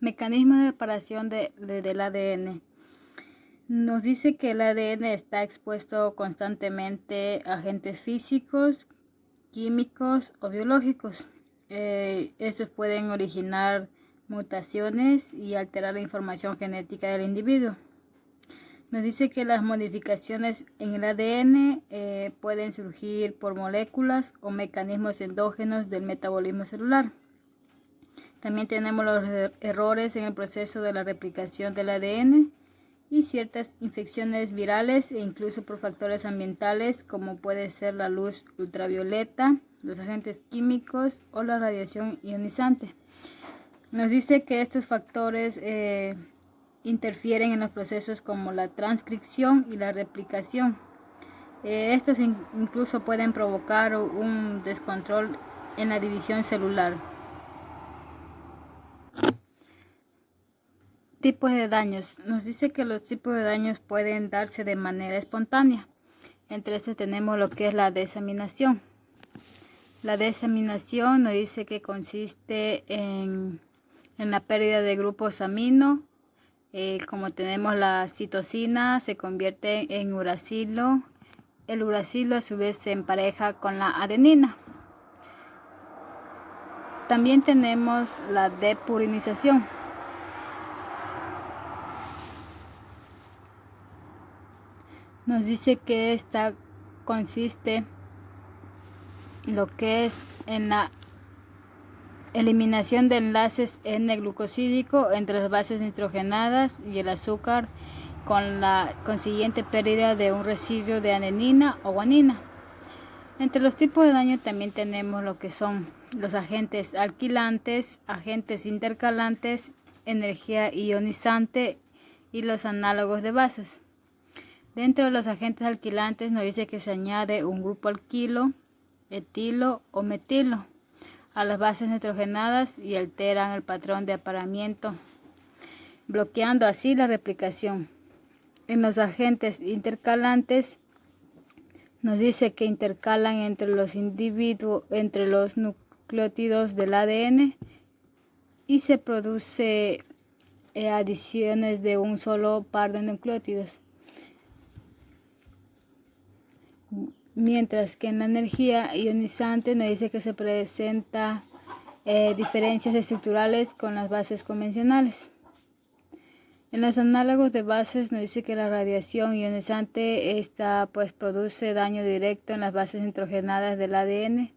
Mecanismo de reparación del ADN. Nos dice que el ADN está expuesto constantemente a agentes físicos, químicos o biológicos. Estos pueden originar mutaciones y alterar la información genética del individuo. Nos dice que las modificaciones en el ADN pueden surgir por moléculas o mecanismos endógenos del metabolismo celular. También tenemos los errores en el proceso de la replicación del ADN y ciertas infecciones virales e incluso por factores ambientales como puede ser la luz ultravioleta, los agentes químicos o la radiación ionizante. Nos dice que estos factores interfieren en los procesos como la transcripción y la replicación. Estos incluso pueden provocar un descontrol en la división celular. Tipos de daños. Nos dice que los tipos de daños pueden darse de manera espontánea. Entre estos tenemos lo que es la desaminación. La desaminación nos dice que consiste en la pérdida de grupos amino. Como tenemos la citosina, se convierte en uracilo. El uracilo a su vez se empareja con la adenina. También tenemos la depurinización. Nos dice que esta consiste en lo que es en la eliminación de enlaces N-glucosídico entre las bases nitrogenadas y el azúcar, con la consiguiente pérdida de un residuo de adenina o guanina. Entre los tipos de daño también tenemos lo que son los agentes alquilantes, agentes intercalantes, energía ionizante y los análogos de bases. Dentro de los agentes alquilantes nos dice que se añade un grupo alquilo, etilo o metilo a las bases nitrogenadas y alteran el patrón de apareamiento, bloqueando así la replicación. En los agentes intercalantes nos dice que intercalan entre los nucleótidos del ADN y se produce adiciones de un solo par de nucleótidos. Mientras que en la energía ionizante nos dice que se presenta diferencias estructurales con las bases convencionales. En los análogos de bases nos dice que la radiación ionizante produce daño directo en las bases nitrogenadas del ADN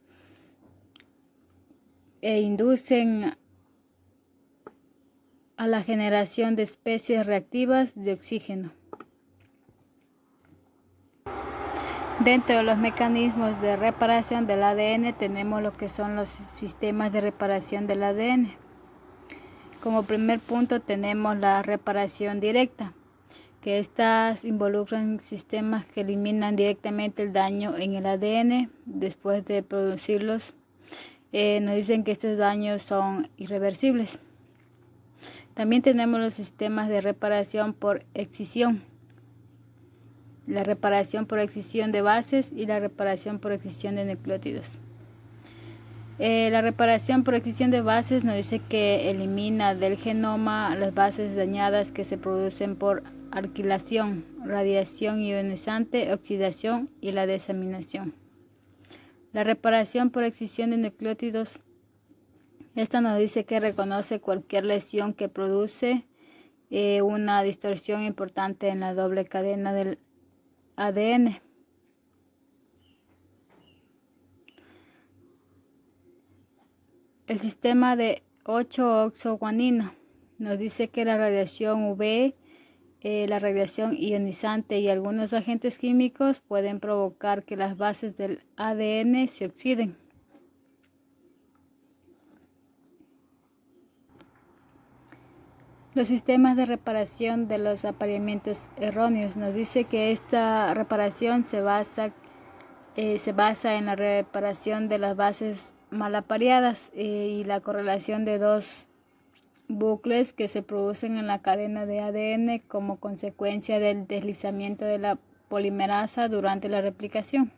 e inducen a la generación de especies reactivas de oxígeno. Dentro de los mecanismos de reparación del ADN tenemos lo que son los sistemas de reparación del ADN. Como primer punto tenemos la reparación directa, que estas involucran sistemas que eliminan directamente el daño en el ADN después de producirlos. Nos dicen que estos daños son irreversibles. También tenemos los sistemas de reparación por excisión. La reparación por excisión de bases y la reparación por excisión de nucleótidos. La reparación por excisión de bases nos dice que elimina del genoma las bases dañadas que se producen por alquilación, radiación ionizante, oxidación y la desaminación. La reparación por excisión de nucleótidos, esta nos dice que reconoce cualquier lesión que produce una distorsión importante en la doble cadena del ADN. El sistema de 8-oxoguanina nos dice que la radiación UV, la radiación ionizante y algunos agentes químicos pueden provocar que las bases del ADN se oxiden. Los sistemas de reparación de los apareamientos erróneos nos dice que esta reparación se basa en la reparación de las bases mal apareadas y la correlación de dos bucles que se producen en la cadena de ADN como consecuencia del deslizamiento de la polimerasa durante la replicación.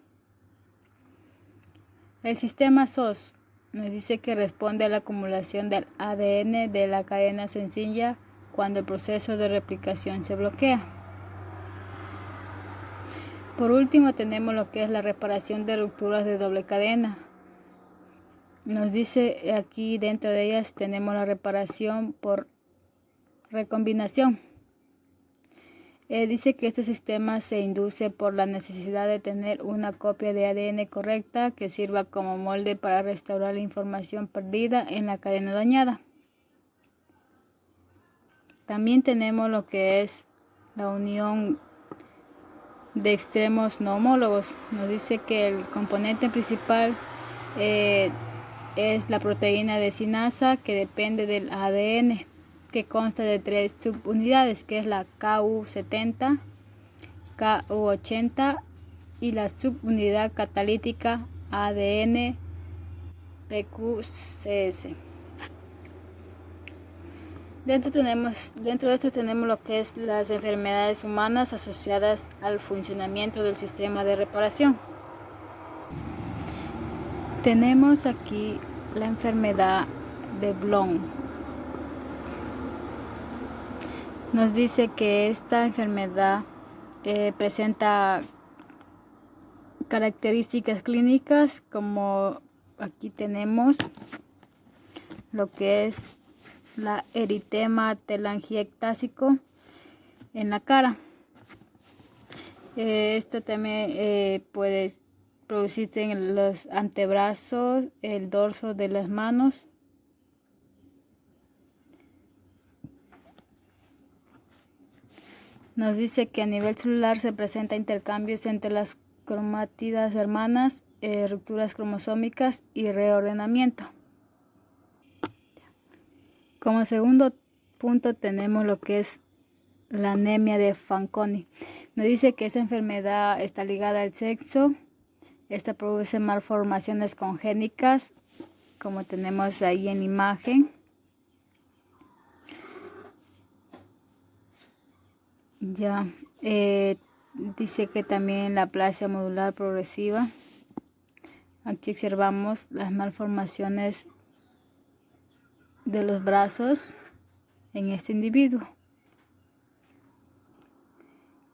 El sistema SOS nos dice que responde a la acumulación del ADN de la cadena sencilla cuando el proceso de replicación se bloquea. Por último tenemos lo que es la reparación de rupturas de doble cadena. Nos dice aquí dentro de ellas tenemos la reparación por recombinación. Dice que este sistema se induce por la necesidad de tener una copia de ADN correcta que sirva como molde para restaurar la información perdida en la cadena dañada. También tenemos lo que es la unión de extremos no homólogos. Nos dice que el componente principal es la proteína de sinasa que depende del ADN, que consta de 3 subunidades, que es la Ku70, Ku80 y la subunidad catalítica ADN PQCS. Dentro de esto tenemos lo que es las enfermedades humanas asociadas al funcionamiento del sistema de reparación. Tenemos aquí la enfermedad de Blum. Nos dice que esta enfermedad presenta características clínicas, como aquí tenemos lo que es la eritema telangiectásico en la cara. Esto también puede producirse en los antebrazos, el dorso de las manos. Nos dice que a nivel celular se presenta intercambios entre las cromátidas hermanas, rupturas cromosómicas y reordenamiento. Como segundo punto tenemos lo que es la anemia de Fanconi. Nos dice que esta enfermedad está ligada al sexo. Esta produce malformaciones congénitas, como tenemos ahí en imagen. Ya dice que también la aplasia modular progresiva. Aquí observamos las malformaciones de los brazos en este individuo.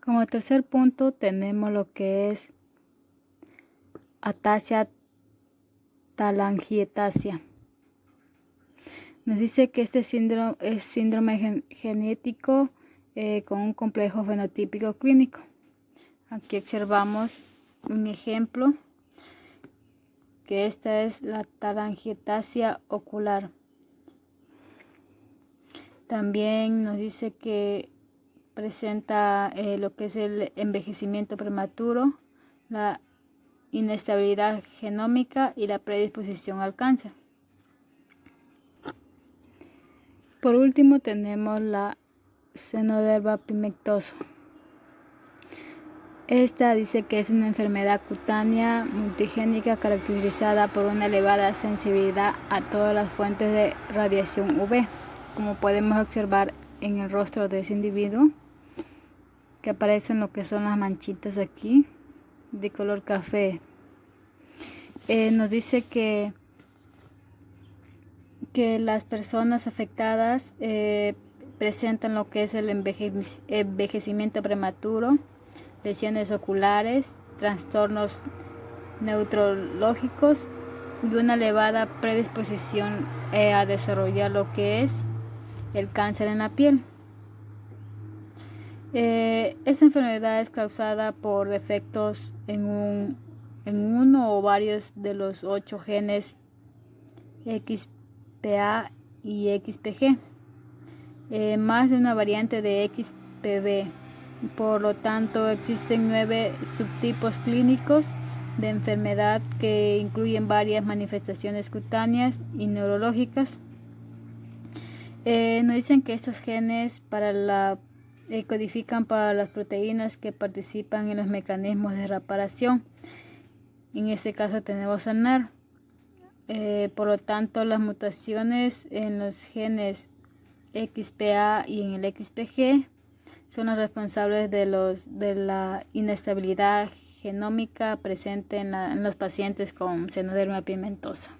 Como tercer punto tenemos lo que es ataxia telangiectasia. Nos dice que este síndrome es síndrome genético con un complejo fenotípico clínico. Aquí observamos un ejemplo, que esta es la telangiectasia ocular. También nos dice que presenta lo que es el envejecimiento prematuro, la inestabilidad genómica y la predisposición al cáncer. Por último tenemos la xenoderma pigmentosa. Esta dice que es una enfermedad cutánea multigénica caracterizada por una elevada sensibilidad a todas las fuentes de radiación UV, como podemos observar en el rostro de ese individuo, que aparecen lo que son las manchitas aquí de color café. Nos dice que las personas afectadas presentan lo que es el envejecimiento prematuro, lesiones oculares, trastornos neurológicos y una elevada predisposición a desarrollar lo que es el cáncer en la piel. Esta enfermedad es causada por defectos en uno o varios de los 8 genes XPA y XPG, más de una variante de XPB. Por lo tanto, existen 9 subtipos clínicos de enfermedad que incluyen varias manifestaciones cutáneas y neurológicas. Nos dicen que estos genes codifican para las proteínas que participan en los mecanismos de reparación. En este caso tenemos el NER. Por lo tanto, las mutaciones en los genes XPA y en el XPG son los responsables de la inestabilidad genómica presente en los pacientes con xenoderma pigmentosa.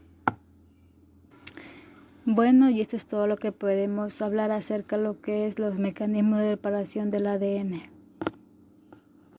Bueno, y esto es todo lo que podemos hablar acerca de lo que es los mecanismos de reparación del ADN.